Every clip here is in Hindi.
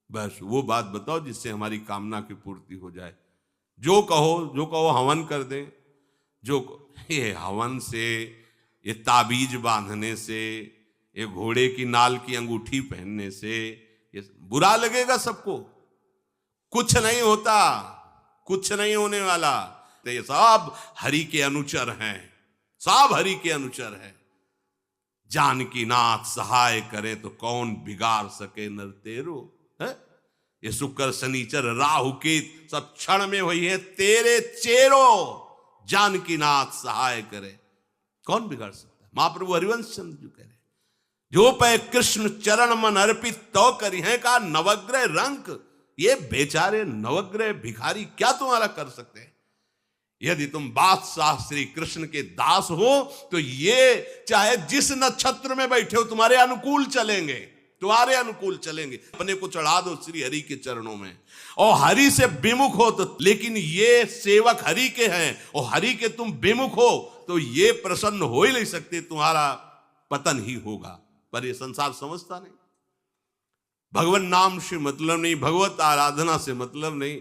बस वो बात बताओ जिससे हमारी कामना की पूर्ति हो जाए। जो कहो हवन कर दें। ये हवन से, ये ताबीज बांधने से, ये घोड़े की नाल की अंगूठी पहनने से ये बुरा लगेगा सबको। कुछ नहीं होता, कुछ नहीं होने वाला। तो ये सब हरि के अनुचर हैं, सब हरि के अनुचर हैं। जानकी नाथ सहाय करे तो कौन बिगाड़ सके नर तेरो। है ये शुक्र शनिचर राहु केत सब क्षण में हुई है तेरे चेरो। जानकी नाथ सहाय करे कौन बिगाड़ सकता है। महाप्रभु हरिवंश चंद्र जी कह रहे, जो पे कृष्ण चरण मन अर्पित तो करी है का नवग्रह रंक। ये बेचारे नवग्रह भिखारी क्या तुम्हारा कर सकते हैं। यदि तुम बादशाह श्री कृष्ण के दास हो तो ये चाहे जिस नक्षत्र में बैठे हो तुम्हारे अनुकूल चलेंगे, तुम्हारे अनुकूल चलेंगे। अपने को चढ़ा दो श्री हरि के चरणों में और हरि से विमुख हो तो, लेकिन ये सेवक हरि के हैं और हरि के तुम विमुख हो तो ये प्रसन्न हो ही नहीं सकते, तुम्हारा पतन ही होगा। पर ये संसार समझता नहीं। भगवान नाम से मतलब नहीं, भगवत आराधना से मतलब नहीं।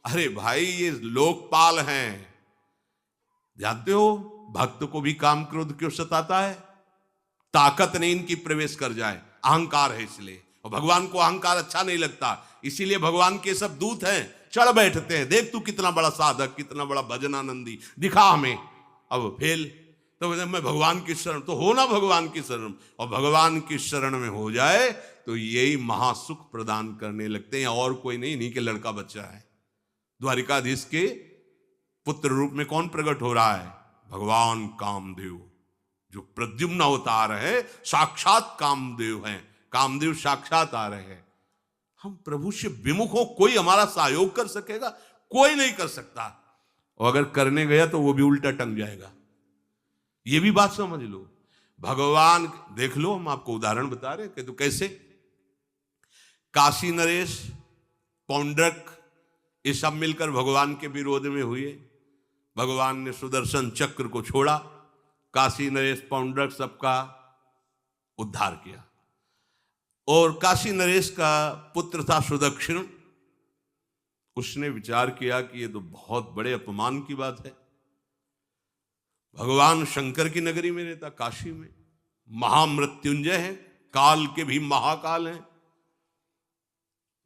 अरे भाई ये लोकपाल हैं, जानते हो भक्त को भी काम क्रोध क्यों सताता है। ताकत नहीं इनकी प्रवेश कर जाए, अहंकार है इसलिए। और भगवान को अहंकार अच्छा नहीं लगता, इसीलिए भगवान के सब दूत हैं चढ़ बैठते हैं। देख तू कितना बड़ा साधक, कितना बड़ा भजनानंदी, दिखा हमें। अब फेल तो मैं भगवान की शरण, तो हो ना भगवान की शरण। और भगवान की शरण में हो जाए तो यही महासुख प्रदान करने लगते हैं, और कोई नहीं, इन्हीं के लड़का बच्चा है। द्वारिकाधीश के पुत्र रूप में कौन प्रकट हो रहा है। भगवान कामदेव, जो प्रद्युम्न अवतार है, साक्षात कामदेव हैं। कामदेव साक्षात आ रहे हैं। हम प्रभु से विमुख हो, कोई हमारा सहयोग कर सकेगा, कोई नहीं कर सकता। और अगर करने गया तो वो भी उल्टा टंग जाएगा। ये भी बात समझ लो। भगवान देख लो, हम आपको उदाहरण बता रहे हैं कि तो कैसे काशी नरेश, पौंड्रक, ये सब मिलकर भगवान के विरोध में हुए। भगवान ने सुदर्शन चक्र को छोड़ा, काशी नरेश पौंड्रक सबका उद्धार किया। और काशी नरेश का पुत्र था सुदक्षिण, उसने विचार किया कि ये तो बहुत बड़े अपमान की बात है। भगवान शंकर की नगरी में रहता, काशी में महामृत्युंजय है, काल के भी महाकाल हैं।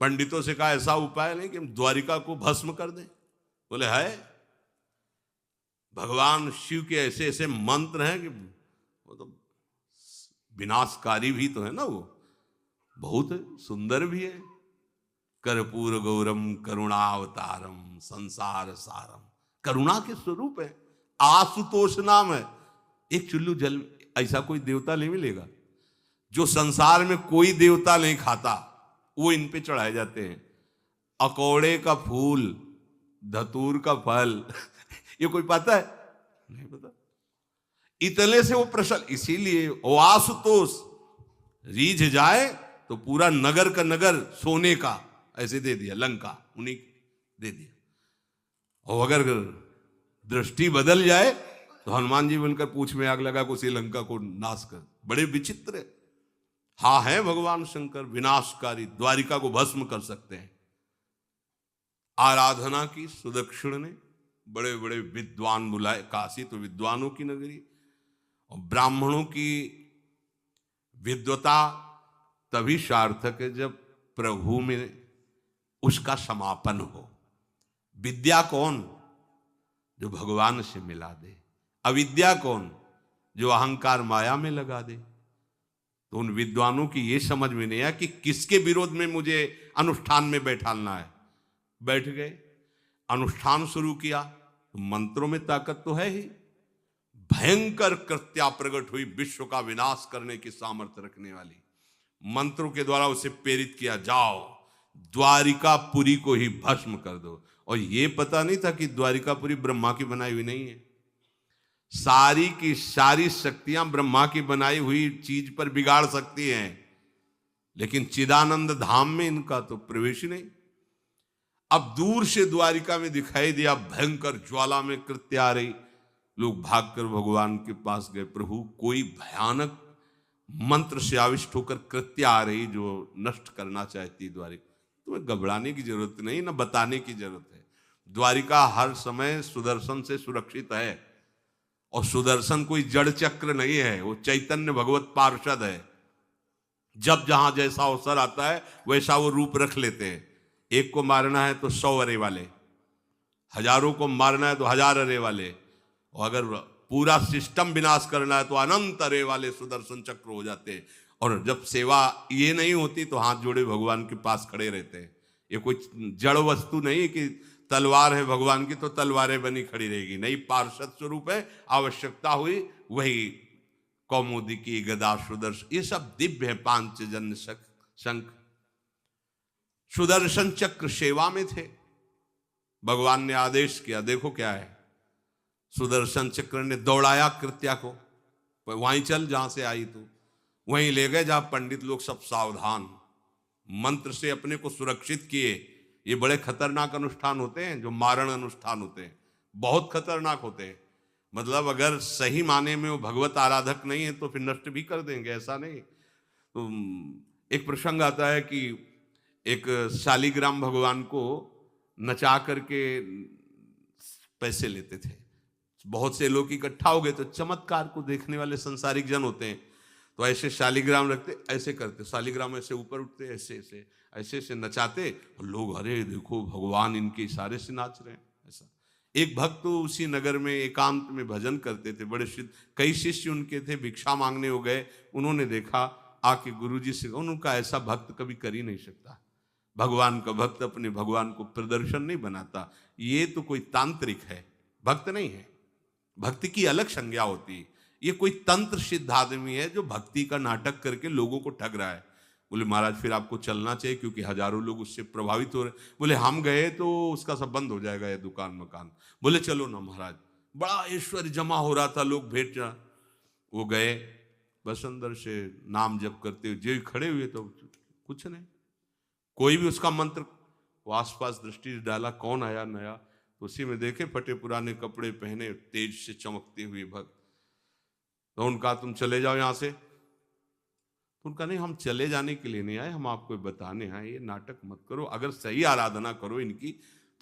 पंडितों से कहा ऐसा उपाय नहीं कि हम द्वारिका को भस्म कर दें। बोले है, भगवान शिव के ऐसे ऐसे मंत्र हैं कि वो तो विनाशकारी भी तो है ना, वो बहुत सुंदर भी है। कर्पूर गौरम करुणावतारम संसार सारम, करुणा के स्वरूप है। आशुतोष नाम है। एक चुल्लू जल ऐसा कोई देवता नहीं मिलेगा जो संसार में कोई देवता नहीं खाता, वो इन पे चढ़ाए जाते हैं। अकौड़े का फूल, धतूर का फल ये कोई पता है? नहीं पता। इतने से वो प्रसन्न, इसीलिए वो आशुतोष रीझ जाए तो पूरा नगर का नगर सोने का ऐसे दे दिया, लंका उन्हीं दे दिया। और अगर दृष्टि बदल जाए तो हनुमान जी बनकर पूंछ में आग लगा को श्रीलंका को नाश कर। बड़े विचित्र हाँ है भगवान शंकर, विनाशकारी, द्वारिका को भस्म कर सकते हैं। आराधना की सुदक्षिण ने, बड़े बड़े विद्वान बुलाए। काशी तो विद्वानों की नगरी, और ब्राह्मणों की विद्वता तभी सार्थक है जब प्रभु में उसका समापन हो। विद्या कौन? जो भगवान से मिला दे। अविद्या कौन? जो अहंकार माया में लगा दे। तो उन विद्वानों की ये समझ में नहीं आया कि किसके विरोध में मुझे अनुष्ठान में बैठालना है। बैठ गए, अनुष्ठान शुरू किया, तो मंत्रों में ताकत तो है ही। भयंकर कृत्या प्रकट हुई, विश्व का विनाश करने की सामर्थ्य रखने वाली। मंत्रों के द्वारा उसे प्रेरित किया, जाओ द्वारिकापुरी को ही भस्म कर दो। और ये पता नहीं था कि द्वारिकापुरी ब्रह्मा की बनाई हुई नहीं है। सारी की सारी शक्तियां ब्रह्मा की बनाई हुई चीज पर बिगाड़ सकती हैं, लेकिन चिदानंद धाम में इनका तो प्रवेश ही नहीं। अब दूर से द्वारिका में दिखाई दिया, भयंकर ज्वाला में कृत्य आ रही। लोग भागकर भगवान के पास गए, प्रभु कोई भयानक मंत्र से आविष्ट होकर कृत्य आ रही जो नष्ट करना चाहती द्वारिका, तुम्हें घबराने की जरूरत नहीं, ना बताने की जरूरत है। द्वारिका हर समय सुदर्शन से सुरक्षित है, और सुदर्शन कोई जड़ चक्र नहीं है, वो चैतन्य भगवत पार्षद है। जब जहां जैसा अवसर आता है वैसा वो रूप रख लेते हैं। एक को मारना है तो 100 अरे वाले, हजारों को मारना है तो 1000 अरे वाले, और अगर पूरा सिस्टम विनाश करना है तो अनंत अरे वाले सुदर्शन चक्र हो जाते हैं। और जब सेवा ये नहीं होती तो हाथ जोड़े भगवान के पास खड़े रहते हैं। ये कोई जड़ वस्तु नहीं है कि तलवार है भगवान की तो तलवारें बनी खड़ी रहेगी, नहीं, पार्षद स्वरूप है। आवश्यकता हुई वही कौमुदी की गदा सुदर्शन, ये सब दिव्य है। पांचजन्य शंख सुदर्शन चक्र सेवा में थे। भगवान ने आदेश किया, देखो क्या है, सुदर्शन चक्र ने दौड़ाया कृत्या को, वहीं चल जहां से आई तू, वहीं ले गए जहां पंडित लोग सब सावधान, मंत्र से अपने को सुरक्षित किए। ये बड़े खतरनाक अनुष्ठान होते हैं, जो मारण अनुष्ठान होते हैं, बहुत खतरनाक होते हैं। मतलब अगर सही माने में वो भगवत आराधक नहीं है तो फिर नष्ट भी कर देंगे, ऐसा नहीं। तो एक प्रसंग आता है कि एक शालिग्राम भगवान को नचा करके पैसे लेते थे। बहुत से लोग इकट्ठा हो गए, तो चमत्कार को देखने वाले संसारिक जन होते हैं, तो ऐसे शालिग्राम रखते, ऐसे करते, शालिग्राम ऐसे ऊपर उठते, ऐसे ऐसे ऐसे ऐसे नचाते, और लोग अरे देखो भगवान इनके इशारे से नाच रहे हैं। ऐसा एक भक्त तो उसी नगर में एकांत में भजन करते थे, बड़े सिद्ध, कई शिष्य उनके थे, भिक्षा मांगने हो गए, उन्होंने देखा, आके गुरुजी से उनका ऐसा भक्त कभी कर ही नहीं सकता। भगवान का भक्त अपने भगवान को प्रदर्शन नहीं बनाता, ये तो कोई तांत्रिक है, भक्त नहीं है। भक्ति की अलग संज्ञा होती है। ये कोई तंत्र सिद्ध आदमी है जो भक्ति का नाटक करके लोगों को ठग रहा है। बोले महाराज फिर आपको चलना चाहिए, क्योंकि हजारों लोग उससे प्रभावित हो रहे। बोले हम गए तो उसका सब बंद हो जाएगा, ये दुकान मकान। बोले चलो ना महाराज, बड़ा ऐश्वर्य जमा हो रहा था, लोग भेंट, वो गए, बस अंदर से नाम जप करते हुए जो खड़े हुए, तो कुछ नहीं, कोई भी उसका मंत्र, वो आसपास दृष्टि डाला, कौन आया नया, तो उसी में देखे फटे पुराने कपड़े पहने, तेज से चमकते हुए भक्त। तो उनका तुम चले जाओ यहां से। तो उनका नहीं, हम चले जाने के लिए नहीं आए, हम आपको बताने आए, ये नाटक मत करो, अगर सही आराधना करो इनकी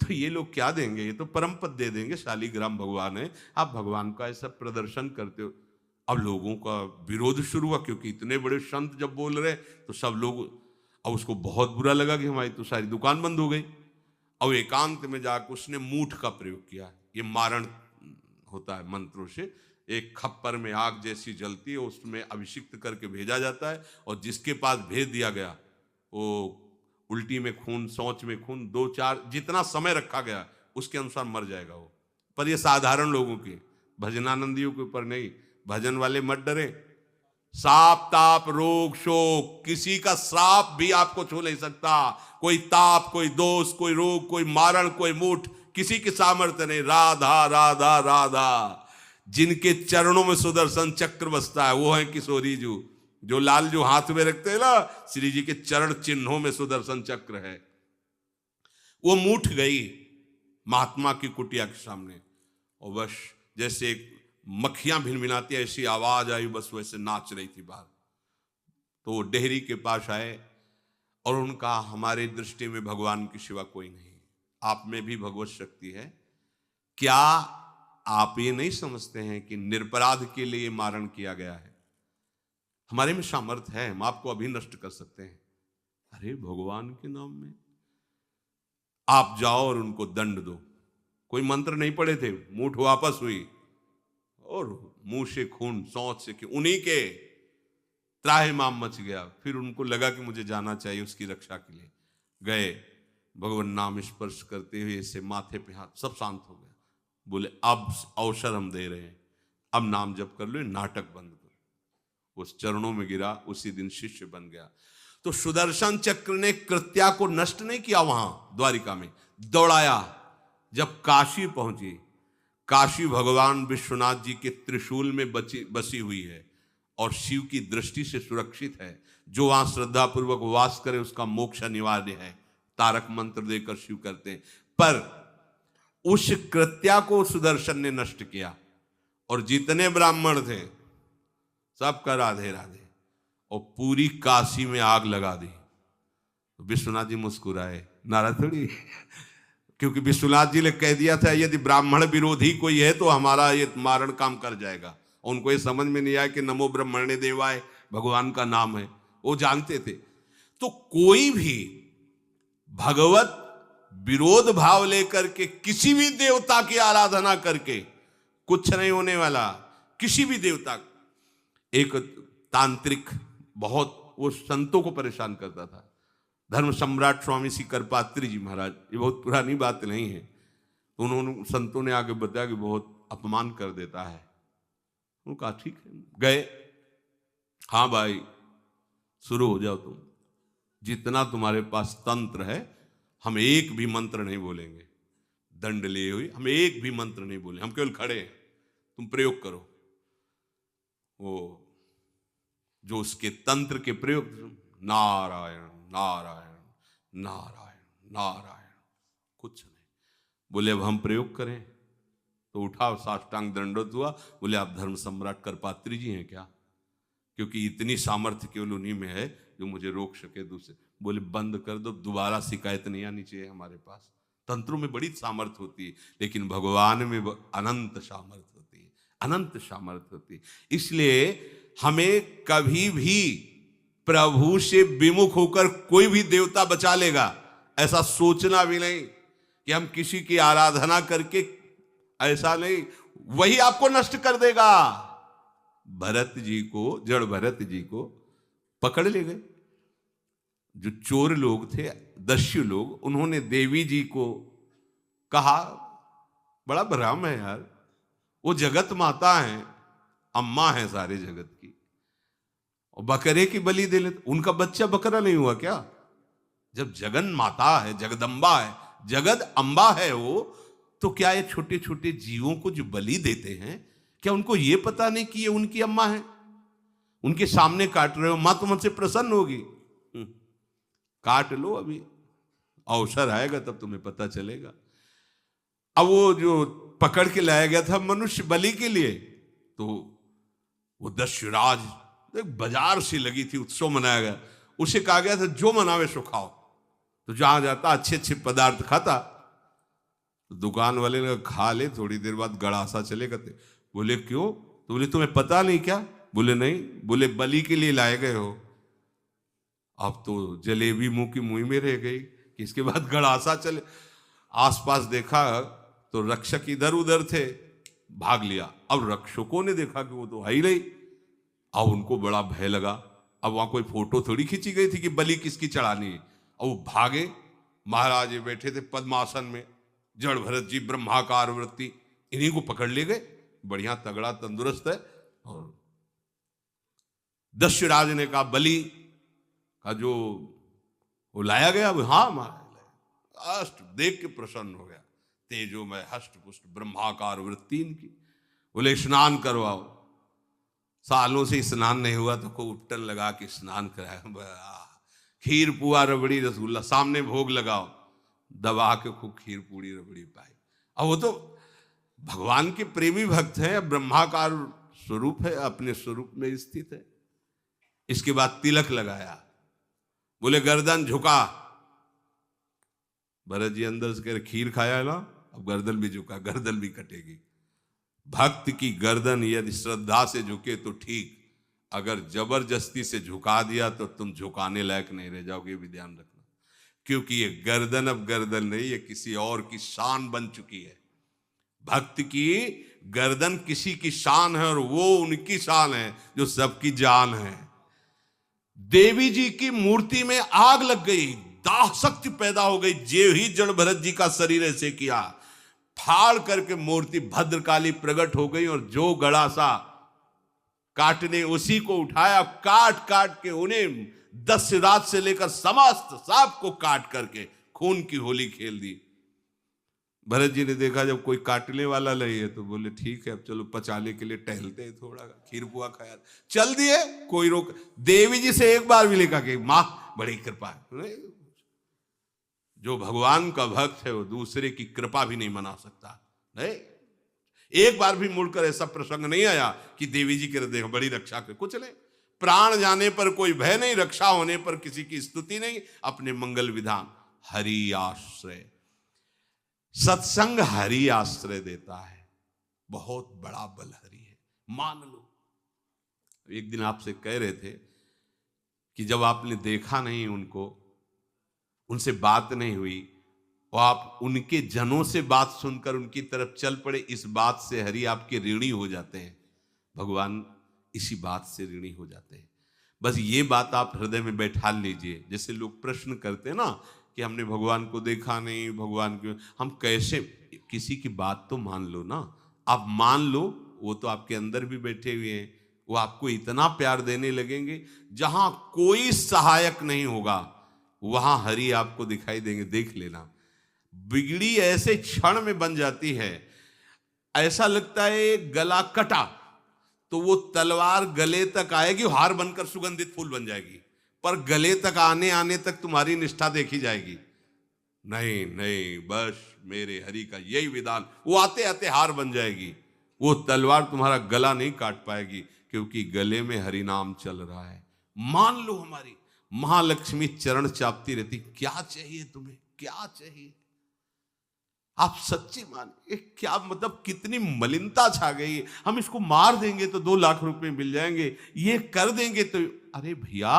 तो ये लोग क्या देंगे, ये तो परम पद दे देंगे, शालिग्राम भगवान है, आप भगवान का ऐसा प्रदर्शन करते हो। अब लोगों का विरोध शुरू हुआ, क्योंकि इतने बड़े संत जब बोल रहे तो सब लोग, अब उसको बहुत बुरा लगा कि हमारी तो सारी दुकान बंद हो गई। अब एकांत में जाकर उसने मूठ का प्रयोग किया, ये मारण होता है मंत्रों से, एक खप्पर में आग जैसी जलती है, उसमें अभिषिक्त करके भेजा जाता है, और जिसके पास भेज दिया गया वो उल्टी में खून, शौच में खून, 2-4 जितना समय रखा गया उसके अनुसार मर जाएगा वो। पर ये साधारण लोगों के, भजनानंदियों के ऊपर नहीं, भजन वाले मत डरे। साप ताप रोग शोक, किसी का श्राप भी आपको छू नहीं सकता, कोई ताप, कोई दोष, कोई रोग, कोई मारण, कोई मूठ, किसी की सामर्थ्य नहीं। राधा राधा राधा, जिनके चरणों में सुदर्शन चक्र बसता है वो है किशोरी जी, जो लाल जो हाथ में रखते हैं ना, श्री जी के चरण चिन्हों में सुदर्शन चक्र है। वो मूठ गई महात्मा की कुटिया के सामने, और बस जैसे मक्खियां भिनभिनाती ऐसी आवाज आई, बस वैसे नाच रही थी बाहर। तो वो डेहरी के पास आए और उनका, हमारे दृष्टि में भगवान की सिवा कोई नहीं, आप में भी भगवत शक्ति है, क्या आप ये नहीं समझते हैं कि निरपराध के लिए मारण किया गया है, हमारे में सामर्थ्य है, हम आपको अभी नष्ट कर सकते हैं। अरे भगवान के नाम में आप जाओ और उनको दंड दो। कोई मंत्र नहीं पड़े थे, मूठ वापस हुई, और मुंह से खून, शौच से, उन्हीं के त्राहिमाम मच गया। फिर उनको लगा कि मुझे जाना चाहिए उसकी रक्षा के लिए, गए, भगवान नाम स्पर्श करते हुए ऐसे माथे पे हाथ, सब शांत हो गया। बोले अब अवसर हम दे रहे हैं, अब नाम जप कर लो, नाटक बंद करो। उस चरणों में गिरा, उसी दिन शिष्य बन गया। तो सुदर्शन चक्र ने कृत्या को नष्ट नहीं किया, वहां द्वारिका में दौड़ाया। जब काशी पहुंची, काशी भगवान विश्वनाथ जी के त्रिशूल में बसी हुई है और शिव की दृष्टि से सुरक्षित है। जो वहां श्रद्धा पूर्वक वास करे उसका मोक्ष अनिवार्य है, तारक मंत्र देकर शिव करते हैं। पर उस कृत्या को सुदर्शन ने नष्ट किया, और जितने ब्राह्मण थे सबका राधे राधे। और पूरी काशी में आग लगा दी। तो विश्वनाथ जी मुस्कुराए, नाराज थोड़ी, क्योंकि विश्वनाथ जी ने कह दिया था यदि ब्राह्मण विरोधी कोई है तो हमारा ये मारण काम कर जाएगा। और उनको ये समझ में नहीं आया कि नमो ब्रह्मणे देवाय भगवान का नाम है, वो जानते थे। तो कोई भी भगवत विरोध भाव लेकर के किसी भी देवता की आराधना करके कुछ नहीं होने वाला। किसी भी देवता, एक तांत्रिक बहुत वो संतों को परेशान करता था, धर्म सम्राट स्वामी श्री करपात्री जी महाराज, ये बहुत पुरानी बात नहीं है। तो उन्होंने संतों ने आगे बताया कि बहुत अपमान कर देता है। उन्होंने कहा ठीक है, गए, हाँ भाई शुरू हो जाओ तुम, जितना तुम्हारे पास तंत्र है हम एक भी मंत्र नहीं बोलेंगे, दंड लिए हुए हम एक भी मंत्र नहीं बोले, हम केवल खड़े हैं, तुम प्रयोग करो। वो जो उसके तंत्र के प्रयोग, नारायण नारायण नारायण नारायण, कुछ नहीं बोले। अब हम प्रयोग करें तो उठा, साष्टांग दंडवत हुआ, बोले आप धर्म सम्राट करपात्री जी हैं क्या? क्योंकि इतनी सामर्थ्य केवल उन्हीं में है जो मुझे रोक सके। दूसरे बोले बंद कर दो, दोबारा शिकायत नहीं आनी चाहिए हमारे पास। तंत्रों में बड़ी सामर्थ्य होती है, लेकिन भगवान में अनंत सामर्थ्य होती है, अनंत सामर्थ्य होती है। इसलिए हमें कभी भी प्रभु से विमुख होकर कोई भी देवता बचा लेगा ऐसा सोचना भी नहीं कि हम किसी की आराधना करके, ऐसा नहीं, वही आपको नष्ट कर देगा। भरत जी को, जड़ भरत जी को पकड़ ले गए जो चोर लोग थे, दस्यु लोग। उन्होंने देवी जी को कहा, बड़ा भ्रम है यार, वो जगत माता है, अम्मा है सारे जगत की, और बकरे की बलि दे लेते। उनका बच्चा बकरा नहीं हुआ क्या? जब जगन माता है, जगदम्बा है, जगद अम्बा है वो, तो क्या ये छोटे छोटे जीवों को जो बलि देते हैं, क्या उनको ये पता नहीं कि ये उनकी अम्मा है? उनके सामने काट रहे हो, मां तो मुझसे प्रसन्न होगी। काट लो, अभी अवसर आएगा तब तुम्हें पता चलेगा। अब वो जो पकड़ के लाया गया था मनुष्य बलि के लिए, तो वो दस्युराज, एक बाजार सी लगी थी, उत्सव मनाया गया, उसे कहा गया था जो मनावे सो खाओ। तो जहां जाता अच्छे अच्छे पदार्थ खाता। तो दुकान वाले ने खा ले, थोड़ी देर बाद गड़ासा चले गए। बोले क्यों? तो बोले तुम्हें पता नहीं क्या? बोले नहीं। बोले बलि के लिए लाए गए हो। अब तो जलेबी मुंह की मुंह में रह गई कि इसके बाद गड़ासा चले। आसपास देखा तो रक्षक इधर उधर थे, भाग लिया। अब रक्षकों ने देखा कि वो तो है ही नहीं। अब उनको बड़ा भय लगा। अब वहां कोई फोटो थोड़ी खींची गई थी कि बलि किसकी चढ़ानी है। अब वो भागे, महाराज ये बैठे थे पद्मासन में, जड़ भरत जी ब्रह्माकार वृत्ति, इन्हीं को पकड़ ले गए। बढ़िया तगड़ा तंदुरुस्त है। और दस्युराज ने कहा बलि का जो वो लाया गया, वो हाँ महाराज, अष्ट देख के प्रसन्न हो गया। तेजो में हष्ट पुष्ट ब्रह्माकार वृत्ति इनकी। बोले स्नान करवाओ। सालों से स्नान नहीं हुआ तो को उपटन लगा के स्नान कराया। खीर पुआ रबड़ी रसगुल्ला सामने भोग लगाओ, दबा के खूब खीर पूड़ी रबड़ी पाई। अब वो तो भगवान के प्रेमी भक्त हैं, ब्रह्माकार स्वरूप है, अपने स्वरूप में स्थित है। इसके बाद तिलक लगाया। बोले गर्दन झुका। भरत जी अंदर से कह रहे खीर खाया ना, अब गर्दन भी झुका, गर्दन भी कटेगी। भक्त की गर्दन यदि श्रद्धा से झुके तो ठीक, अगर जबरदस्ती से झुका दिया तो तुम झुकाने लायक नहीं रह जाओगे, भी ध्यान रखना। क्योंकि ये गर्दन अब गर्दन नहीं, ये किसी और की शान बन चुकी है। भक्त की गर्दन किसी की शान है, और वो उनकी शान है जो सबकी जान है। देवी जी की मूर्ति में आग लग गई, दाह शक्ति पैदा हो गई। जे ही जड़ भरत जी का शरीर ऐसे किया, फाड़ करके मूर्ति भद्रकाली प्रकट हो गई। और जो गड़ासा काटने उसी को उठाया, काट काट के उन्हें दस्युराज से लेकर समस्त सांप को काट करके खून की होली खेल दी। भरत जी ने देखा जब कोई काटने वाला नहीं है तो बोले ठीक है, अब चलो पचाने के लिए टहलते हैं, थोड़ा खीर पुआ खाया, चल दिए, कोई रोक। देवी जी से एक बार भी लिखा कि मां बड़ी कृपा है। जो भगवान का भक्त है वो दूसरे की कृपा भी नहीं मना सकता। नहीं, एक बार भी मुड़कर ऐसा प्रसंग नहीं आया कि देवी जी के हृदय बड़ी रक्षा कर, कुछ नहीं। प्राण जाने पर कोई भय नहीं, रक्षा होने पर किसी की स्तुति नहीं, अपने मंगल विधान। हरि आश्रय, सत्संग हरि आश्रय देता है, बहुत बड़ा बल हरि है, मान लो। एक दिन आपसे कह रहे थे कि जब आपने देखा नहीं उनको, उनसे बात नहीं हुई, और आप उनके जनों से बात सुनकर उनकी तरफ चल पड़े, इस बात से हरि आपके ऋणी हो जाते हैं। भगवान इसी बात से ऋणी हो जाते हैं। बस ये बात आप हृदय में बैठा लीजिए। जैसे लोग प्रश्न करते हैं ना कि हमने भगवान को देखा नहीं, भगवान क्यों, हम कैसे, किसी की बात तो मान लो ना। आप मान लो, वो तो आपके अंदर भी बैठे हुए हैं, वो आपको इतना प्यार देने लगेंगे, जहां कोई सहायक नहीं होगा वहां हरि आपको दिखाई देंगे। देख लेना, बिगड़ी ऐसे क्षण में बन जाती है, ऐसा लगता है गला कटा तो वो तलवार गले तक आएगी, हार बनकर सुगंधित फूल बन जाएगी, पर गले तक आने आने तक तुम्हारी निष्ठा देखी जाएगी। नहीं नहीं, बस मेरे हरि का यही विधान, वो आते आते हार बन जाएगी, वो तलवार तुम्हारा गला नहीं काट पाएगी, क्योंकि गले में हरि नाम चल रहा है। मान लो हमारी महालक्ष्मी चरण चापती रहती, क्या चाहिए तुम्हें, क्या चाहिए। आप सच्ची माने, क्या मतलब, कितनी मलिनता छा गई है। हम इसको मार देंगे तो 2 लाख रुपए मिल जाएंगे, ये कर देंगे तो, अरे भैया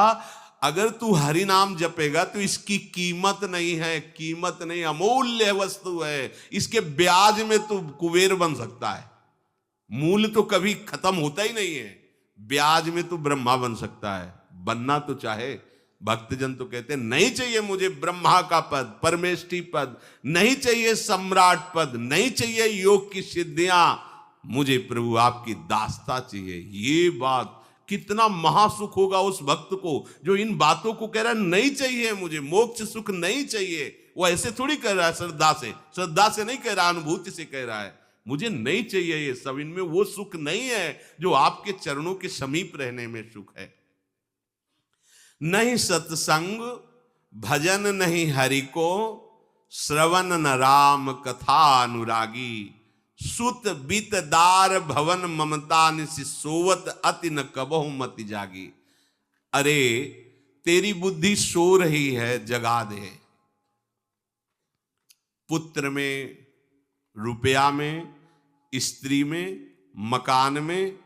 अगर तू हरि नाम जपेगा तो इसकी कीमत नहीं है, कीमत नहीं, अमूल्य वस्तु है। इसके ब्याज में तू कुबेर बन सकता है, मूल तो कभी खत्म होता ही नहीं है, ब्याज में तू ब्रह्मा बन सकता है। बनना तो चाहे, भक्तजन तो कहते हैं नहीं चाहिए मुझे ब्रह्मा का पद, परमेष्ठी पद, नहीं चाहिए सम्राट पद, नहीं चाहिए योग की सिद्धियां, मुझे प्रभु आपकी दास्ता चाहिए। ये बात, कितना महासुख होगा उस भक्त को जो इन बातों को कह रहा है, नहीं चाहिए मुझे मोक्ष सुख नहीं चाहिए। वो ऐसे थोड़ी कह रहा है, श्रद्धा से नहीं कह रहा, अनुभूति से कह रहा है, मुझे नहीं चाहिए ये सब, इनमें वो सुख नहीं है जो आपके चरणों के समीप रहने में सुख है। नहीं सत्संग भजन नहीं हरि को, श्रवण न राम कथा अनुरागी, सुत बीत दार भवन ममता निसि सोवत अति न कबहु मति जागी। अरे तेरी बुद्धि सो रही है, जगा दे। पुत्र में, रुपया में, स्त्री में, मकान में,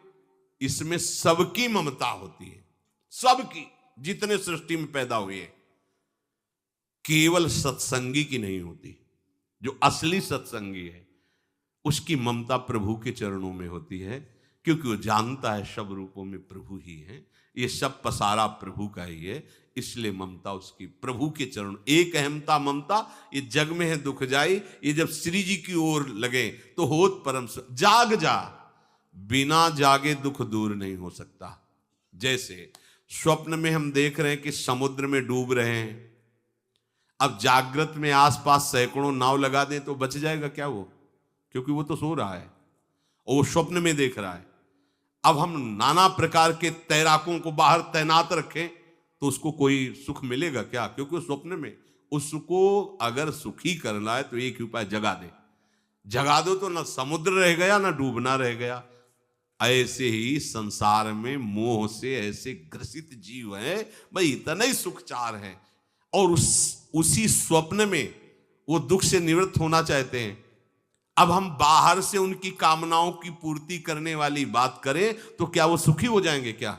इसमें सबकी ममता होती है, सबकी, जितने सृष्टि में पैदा हुए, केवल सत्संगी की नहीं होती। जो असली सत्संगी है उसकी ममता प्रभु के चरणों में होती है, क्योंकि वो जानता है सब रूपों में प्रभु ही है, ये सब पसारा प्रभु का ही है, इसलिए ममता उसकी प्रभु के चरण। एक अहमता ममता ये जग में है दुख जाई, ये जब श्री जी की ओर लगे तो होत परम। जाग जा, बिना जागे दुख दूर नहीं हो सकता। जैसे स्वप्न में हम देख रहे हैं कि समुद्र में डूब रहे हैं, अब जागृत में आसपास सैकड़ों नाव लगा दें तो बच जाएगा क्या वो, क्योंकि वो तो सो रहा है और वो स्वप्न में देख रहा है। अब हम नाना प्रकार के तैराकों को बाहर तैनात रखें तो उसको कोई सुख मिलेगा क्या, क्योंकि स्वप्न में। उसको अगर सुखी करना है तो एक ही उपाय, जगा दे। जगा दो तो ना समुद्र रह गया ना डूबना रह गया। ऐसे ही संसार में मोह से ऐसे ग्रसित जीव हैं, भाई इतना ही सुख चार है, और उसी स्वप्न में वो दुख से निवृत्त होना चाहते हैं। अब हम बाहर से उनकी कामनाओं की पूर्ति करने वाली बात करें तो क्या वो सुखी हो जाएंगे क्या?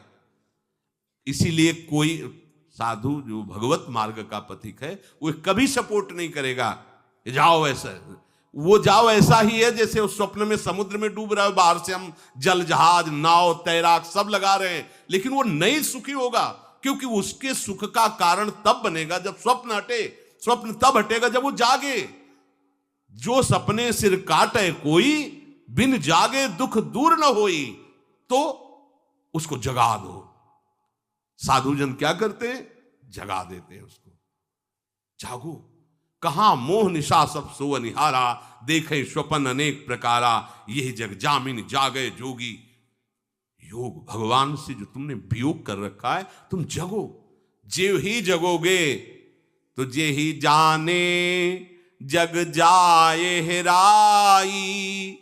इसीलिए कोई साधु जो भगवत मार्ग का पथिक है वो कभी सपोर्ट नहीं करेगा जाओ ऐसा, वो जाओ ऐसा ही है जैसे उस स्वप्न में समुद्र में डूब रहा है, बाहर से हम जल जहाज नाव तैराक सब लगा रहे हैं, लेकिन वो नहीं सुखी होगा, क्योंकि उसके सुख का कारण तब बनेगा जब स्वप्न हटे। स्वप्न तब हटेगा जब वो जागे। जो सपने सिर काटे कोई, बिन जागे दुख दूर न होई, तो उसको जगा दो। साधुजन क्या करते हैं? जगा देते हैं उसको। जागो, कहां मोह निशा सब सो निहारा, देखे स्वपन अनेक प्रकारा, यही जग जामिन जागे जोगी। योग भगवान से जो तुमने वियोग कर रखा है, तुम जगो। जे ही जगोगे तो जे ही जाने जग जाए हेराई,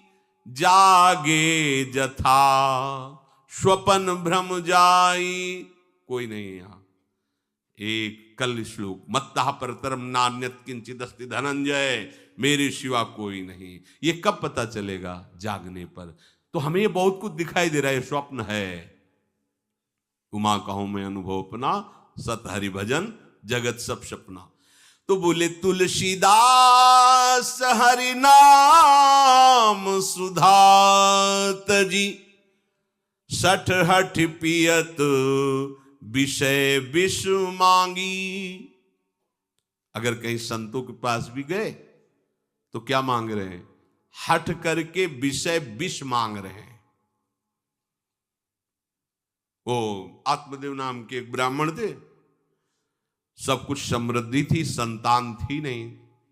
जागे जथा स्वपन भ्रम जाई, कोई नहीं है यहाँ। एक कल श्लोक, मत्तः परतरम नान्यत किंचित् अस्ति धनंजय, मेरे सिवा कोई नहीं। ये कब पता चलेगा? जागने पर। तो हमें ये बहुत कुछ दिखाई दे रहा है, स्वप्न है। उमा कहूं मैं अनुभव अपना, सत हरि भजन जगत सब सपना। तो बोले तुलसीदास हरि नाम सुधा तजी, सठ हठ पियत विषय विष मांगी। अगर कहीं संतों के पास भी गए तो क्या मांग रहे हैं? हठ करके विषय विष मांग रहे हैं। वो आत्मदेव नाम के एक ब्राह्मण थे, सब कुछ समृद्धि थी, संतान थी नहीं,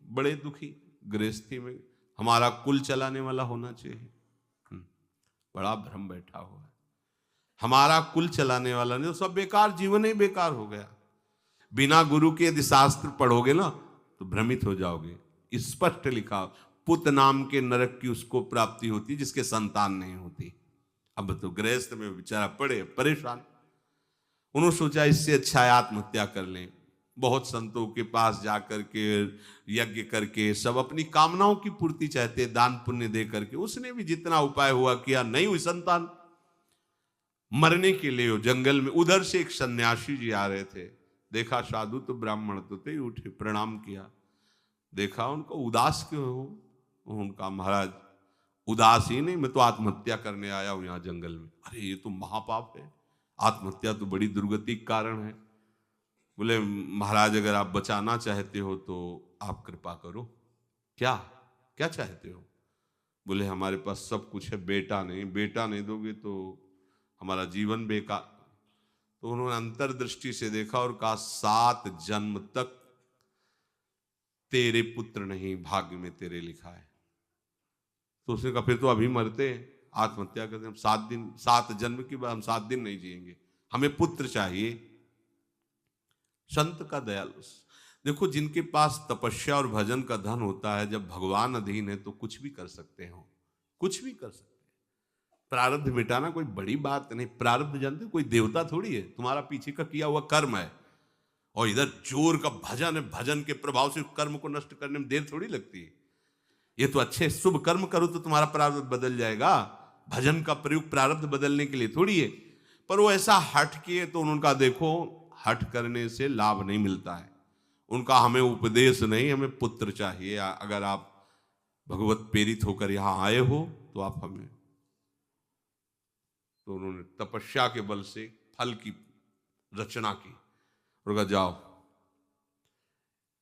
बड़े दुखी गृहस्थी में। हमारा कुल चलाने वाला होना चाहिए। बड़ा भ्रम बैठा हुआ है, हमारा कुल चलाने वाला नहीं तो सब बेकार, जीवन ही बेकार हो गया। बिना गुरु के यदि शास्त्र पढ़ोगे ना तो भ्रमित हो जाओगे। स्पष्ट लिखा, पुत नाम के नरक की उसको प्राप्ति होती जिसके संतान नहीं होती। अब तो गृहस्थ में बेचारा पड़े परेशान। उन्होंने सोचा इससे अच्छा है आत्महत्या कर लें। बहुत संतों के पास जाकर के यज्ञ करके सब अपनी कामनाओं की पूर्ति चाहते, दान पुण्य दे करके। उसने भी जितना उपाय हुआ किया, नहीं हुई संतान। मरने के लिए जंगल में उधर से एक सन्यासी जी आ रहे थे, देखा साधु तो ब्राह्मण तो थे, उठे प्रणाम किया, देखा उनको उदास क्यों हो? उनका महाराज उदास ही नहीं, मैं तो आत्महत्या करने आया हूं यहाँ जंगल में। अरे ये तो महापाप है, आत्महत्या तो बड़ी दुर्गति का कारण है। बोले महाराज अगर आप बचाना चाहते हो तो आप कृपा करो। क्या क्या चाहते हो? बोले हमारे पास सब कुछ है, बेटा नहीं दोगे तो हमारा जीवन बेकार। तो उन्होंने अंतर्दृष्टि से देखा और कहा 7 जन्म तक तेरे पुत्र नहीं भाग्य में तेरे लिखा है। तो उसने कहा फिर तो अभी मरते, आत्महत्या करते, हम 7 जन्म की बात, हम 7 दिन नहीं जिएंगे, हमें पुत्र चाहिए। संत का दयालु। देखो जिनके पास तपस्या और भजन का धन होता है, जब भगवान अधीन है तो कुछ भी कर सकते हो, कुछ भी कर सकते हैं। प्रारब्ध मिटाना कोई बड़ी बात नहीं। प्रारब्ध जानते कोई देवता थोड़ी है, तुम्हारा पीछे का किया हुआ कर्म है। और इधर जोर का भजन है, भजन के प्रभाव से कर्म को नष्ट करने में देर थोड़ी लगती है। ये तो अच्छे शुभ कर्म करो तो तुम्हारा प्रारब्ध बदल जाएगा। भजन का प्रयोग प्रारब्ध बदलने के लिए थोड़ी है। पर वो ऐसा हट किए तो उनका देखो, हट करने से लाभ नहीं मिलता है। उनका हमें उपदेश नहीं, हमें पुत्र चाहिए। अगर आप भगवत प्रेरित होकर यहां आए हो तो आप हमें। तो उन्होंने तपस्या के बल से फल की रचना की और कहा जाओ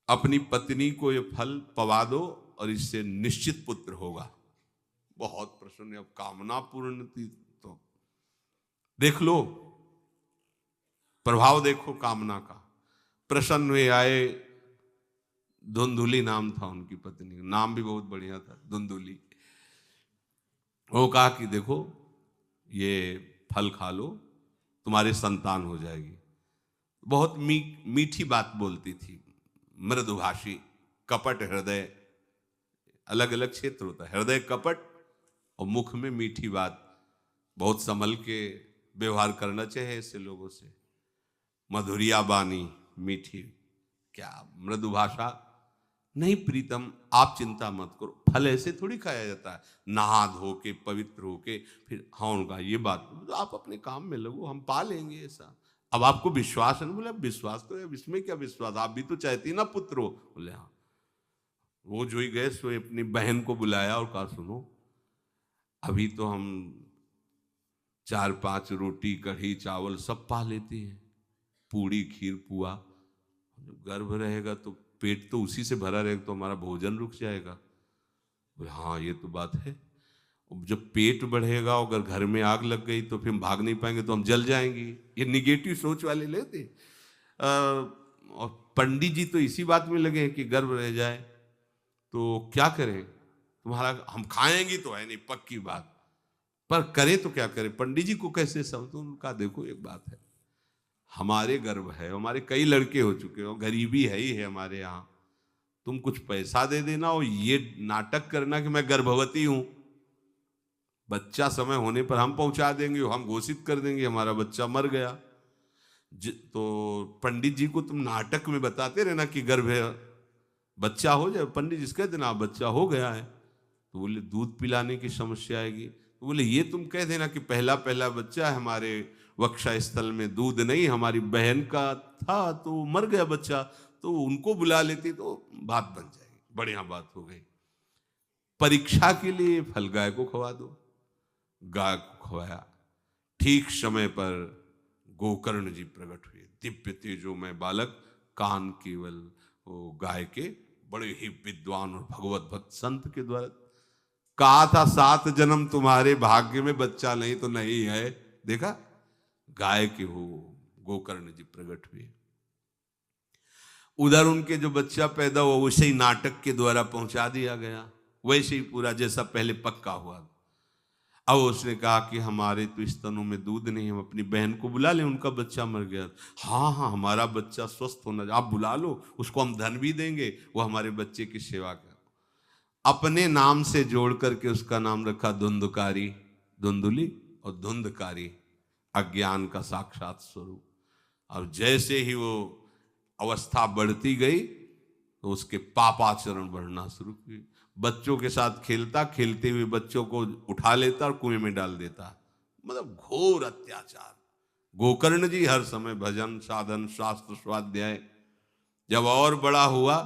अपनी पत्नी को ये फल पवा दो और इससे निश्चित पुत्र होगा। बहुत प्रसन्न, अब कामना पूर्ण थी तो देख लो, प्रभाव देखो कामना का। प्रसन्न हुए आए। धुंधुली नाम था उनकी पत्नी, नाम भी बहुत बढ़िया था, धुंधुली। वो कहा कि देखो ये फल खा लो, तुम्हारे संतान हो जाएगी। बहुत मीठी बात बोलती थी, मृदुभाषी, कपट हृदय। अलग अलग क्षेत्र होता है, हृदय कपट और मुख में मीठी बात। बहुत संभल के व्यवहार करना चाहिए ऐसे लोगों से। मधुरिया बानी, मीठी, क्या मृदु भाषा। नहीं प्रीतम, आप चिंता मत करो, फल ऐसे थोड़ी खाया जाता है, नहा धो के पवित्र होके फिर। हाँ उनका ये बात, तो आप अपने काम में लगो, हम पा लेंगे ऐसा। अब आपको विश्वास है? बोले विश्वास तो है, इसमें क्या विश्वास, आप भी तो चाहती ना पुत्र हो। बोले हाँ। वो जो ही गए सो अपनी बहन को बुलाया और कहा सुनो, अभी तो हम 4-5 रोटी कढ़ी चावल सब पा लेते हैं, पूड़ी खीर पुआ। जब गर्भ रहेगा तो पेट तो उसी से भरा रहेगा, तो हमारा भोजन रुक जाएगा। बोले हाँ ये तो बात है। जब पेट बढ़ेगा, अगर घर में आग लग गई तो फिर हम भाग नहीं पाएंगे, तो हम जल जाएंगे। ये निगेटिव सोच वाले लेते। और पंडित जी तो इसी बात में लगे हैं कि गर्भ रह जाए तो क्या करें, तुम्हारा हम खाएंगे तो है नहीं पक्की बात, पर करें तो क्या करें। पंडित जी को कैसे समझ? उनका देखो एक बात है, हमारे गर्भ है, हमारे कई लड़के हो चुके हो, गरीबी है ही है हमारे यहाँ, तुम कुछ पैसा दे देना और ये नाटक करना कि मैं गर्भवती हूं। बच्चा समय होने पर हम पहुंचा देंगे, हम घोषित कर देंगे हमारा बच्चा मर गया। तो पंडित जी को तुम नाटक में बताते रहना कि गर्भ है, बच्चा हो जाए। पंडित जी कहते ना बच्चा हो गया है, तो बोले दूध पिलाने की समस्या आएगी। तो बोले ये तुम कह देना कि पहला पहला बच्चा है, हमारे वक्षा स्थल में दूध नहीं, हमारी बहन का था तो मर गया बच्चा, तो उनको बुला लेती तो बात बन जाएगी, बढ़िया बात हो गई। परीक्षा के लिए फल गाय को खवा दो, गाय को खवाया। ठीक समय पर गोकर्ण जी प्रकट हुए, दिव्य तेजोमय बालक, कान केवल वो गाय के, बड़े ही विद्वान और भगवत भक्त संत के द्वारा। कहा था 7 जन्म तुम्हारे भाग्य में, बच्चा नहीं तो नहीं है, देखा गाय के हो गोकर्ण जी प्रकट हुए। उधर उनके जो बच्चा पैदा हुआ वैसे ही नाटक के द्वारा पहुंचा दिया गया, वैसे ही पूरा जैसा पहले पक्का हुआ। अब उसने कहा कि हमारे तो स्तनों में दूध नहीं, हम अपनी बहन को बुला लें, उनका बच्चा मर गया। हाँ हाँ, हमारा बच्चा स्वस्थ होना, आप बुला लो, उसको हम धन भी देंगे, वो हमारे बच्चे की सेवा कर। अपने नाम से जोड़ करके उसका नाम रखा धुंधकारी, धुंधुली और धुंधकारी, अज्ञान का साक्षात स्वरूप। और जैसे ही वो अवस्था बढ़ती गई तो उसके पापाचरण बढ़ना शुरू हुए। बच्चों के साथ खेलता, खेलते हुए बच्चों को उठा लेता और कुएं में डाल देता, मतलब घोर अत्याचार। गोकर्ण जी हर समय भजन साधन शास्त्र स्वाध्याय। जब और बड़ा हुआ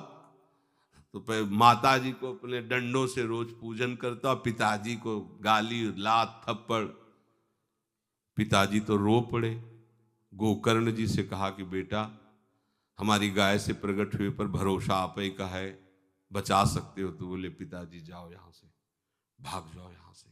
तो माता जी को अपने डंडों से रोज पूजन करता, पिताजी को गाली लात थप्पड़। पिताजी तो रो पड़े। गोकर्ण जी से कहा कि बेटा हमारी गाय से प्रकट हुए पर भरोसा आप ही का है, बचा सकते हो। तो बोले पिताजी जाओ यहां से, भाग जाओ यहां से,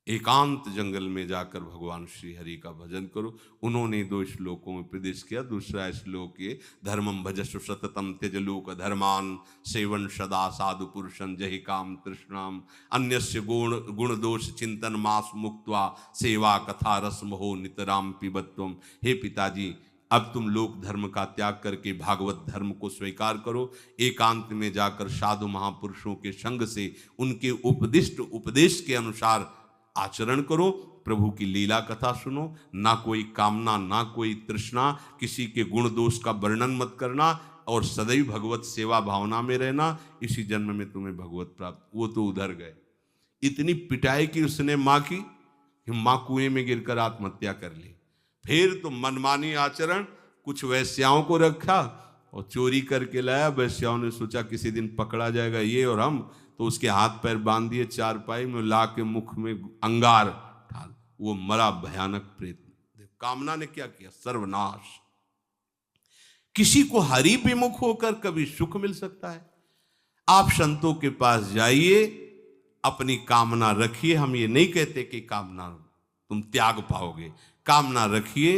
एकांत जंगल में जाकर भगवान श्री हरि का भजन करो। उन्होंने 2 श्लोकों में उपदेश किया। दूसरा श्लोक ये, धर्मम भजस्व सततम त्यज लोक धर्मान, सेवन सदा साधु पुरुषं जहि काम तृष्णाम, अन्यस्य गुण दोष चिंतन मास मुक्त्वा, सेवा कथा रस मोहो नितराम पिबत्वम। हे पिताजी, अब तुम लोक धर्म का त्याग करके भागवत धर्म को स्वीकार करो, एकांत में जाकर साधु महापुरुषों के संग से उनके उपदिष्ट उपदेश के अनुसार आचरण करो, प्रभु की लीला कथा सुनो, ना कोई कामना ना कोई तृष्णा, किसी के गुण दोष का वर्णन मत करना, और सदैव भगवत सेवा भावना में रहना, इसी जन्म में तुम्हें भगवत प्राप्त। वो तो उधर गए, इतनी पिटाई की उसने माँ की कि माँ कुएं में गिरकर आत्महत्या कर ली। फिर तो मनमानी आचरण, कुछ वैश्याओं को रखा और चोरी करके लाया। वैश्याओं ने सोचा किसी दिन पकड़ा जाएगा ये और हम, तो उसके हाथ पैर बांध दिए चारपाई में, ला के मुख में अंगार डाल, वो मरा भयानक प्रेत। कामना ने क्या किया, सर्वनाश। किसी को हरि विमुख होकर कभी सुख मिल सकता है? आप संतों के पास जाइए, अपनी कामना रखिए। हम ये नहीं कहते कि कामना तुम त्याग पाओगे, कामना रखिए,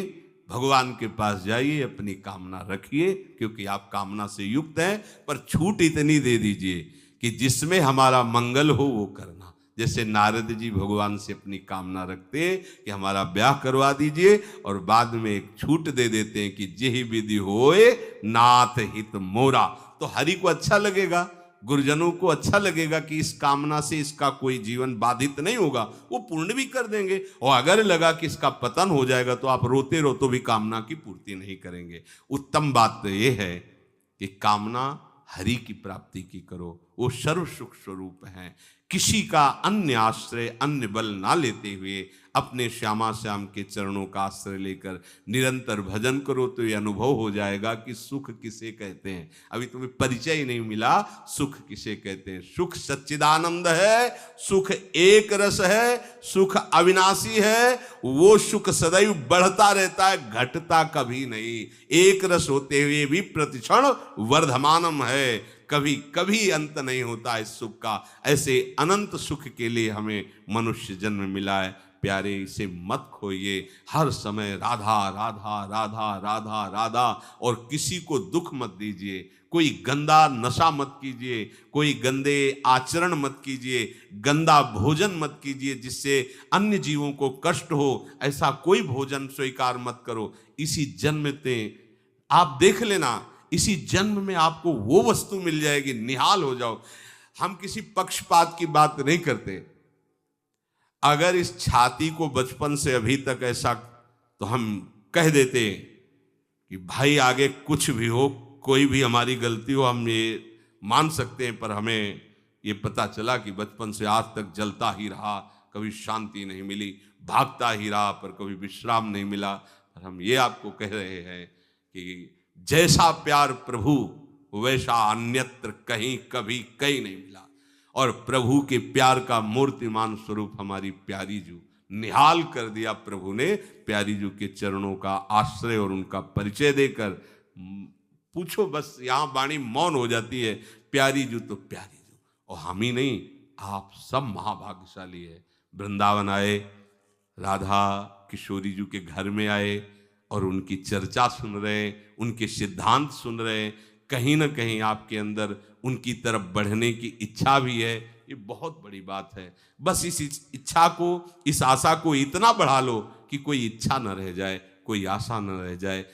भगवान के पास जाइए, अपनी कामना रखिए, क्योंकि आप कामना से युक्त हैं। पर छूट इतनी दे दीजिए कि जिसमें हमारा मंगल हो वो करना। जैसे नारद जी भगवान से अपनी कामना रखते हैं कि हमारा ब्याह करवा दीजिए, और बाद में एक छूट दे देते हैं कि जेहि विधि होए नाथ हित मोरा। तो हरि को अच्छा लगेगा, गुरुजनों को अच्छा लगेगा कि इस कामना से इसका कोई जीवन बाधित नहीं होगा, वो पूर्ण भी कर देंगे। और अगर लगा कि इसका पतन हो जाएगा तो आप रोते रोते भी कामना की पूर्ति नहीं करेंगे। उत्तम बात तो ये है कि कामना हरि की प्राप्ति की करो, वो सर्व सुख स्वरूप हैं। किसी का अन्य आश्रय अन्य बल ना लेते हुए अपने श्यामा श्याम के चरणों का आश्रय लेकर निरंतर भजन करो, तो ये अनुभव हो जाएगा कि सुख किसे कहते हैं। अभी तुम्हें परिचय ही नहीं मिला, सुख किसे कहते हैं। सुख सच्चिदानंद है, सुख एक रस है, सुख अविनाशी है। वो सुख सदैव बढ़ता रहता है, घटता कभी नहीं। एक रस होते हुए भी प्रतिक्षण वर्धमानम है, कभी कभी अंत नहीं होता इस सुख का। ऐसे अनंत सुख के लिए हमें मनुष्य जन्म मिला है। प्यारे, इसे मत खोइए, हर समय राधा राधा राधा राधा राधा, और किसी को दुख मत दीजिए। कोई गंदा नशा मत कीजिए, कोई गंदे आचरण मत कीजिए, गंदा भोजन मत कीजिए जिससे अन्य जीवों को कष्ट हो। ऐसा कोई भोजन स्वीकार मत करो। इसी जन्म में आप देख लेना, इसी जन्म में आपको वो वस्तु मिल जाएगी, निहाल हो जाओ। हम किसी पक्षपात की बात नहीं करते। अगर इस छाती को बचपन से अभी तक ऐसा, तो हम कह देते कि भाई आगे कुछ भी हो, कोई भी हमारी गलती हो, हम ये मान सकते हैं, पर हमें ये पता चला कि बचपन से आज तक जलता ही रहा, कभी शांति नहीं मिली, भागता ही रहा पर कभी विश्राम नहीं मिला। पर हम ये आपको कह रहे हैं कि जैसा प्यार प्रभु वैसा अन्यत्र कहीं कभी कहीं नहीं मिला। और प्रभु के प्यार का मूर्तिमान स्वरूप हमारी प्यारी जू निहाल कर दिया प्रभु ने, प्यारी जू के चरणों का आश्रय और उनका परिचय देकर। पूछो बस, यहाँ वाणी मौन हो जाती है, प्यारी जू तो प्यारी जू। और हम ही नहीं, आप सब महाभाग्यशाली है। वृंदावन आए, राधा किशोरी जू के घर में आए और उनकी चर्चा सुन रहे हैं, उनके सिद्धांत सुन रहे हैं। कहीं ना कहीं आपके अंदर उनकी तरफ बढ़ने की इच्छा भी है, ये बहुत बड़ी बात है। बस इस इच्छा को, इस आशा को इतना बढ़ा लो कि कोई इच्छा न रह जाए, कोई आशा न रह जाए।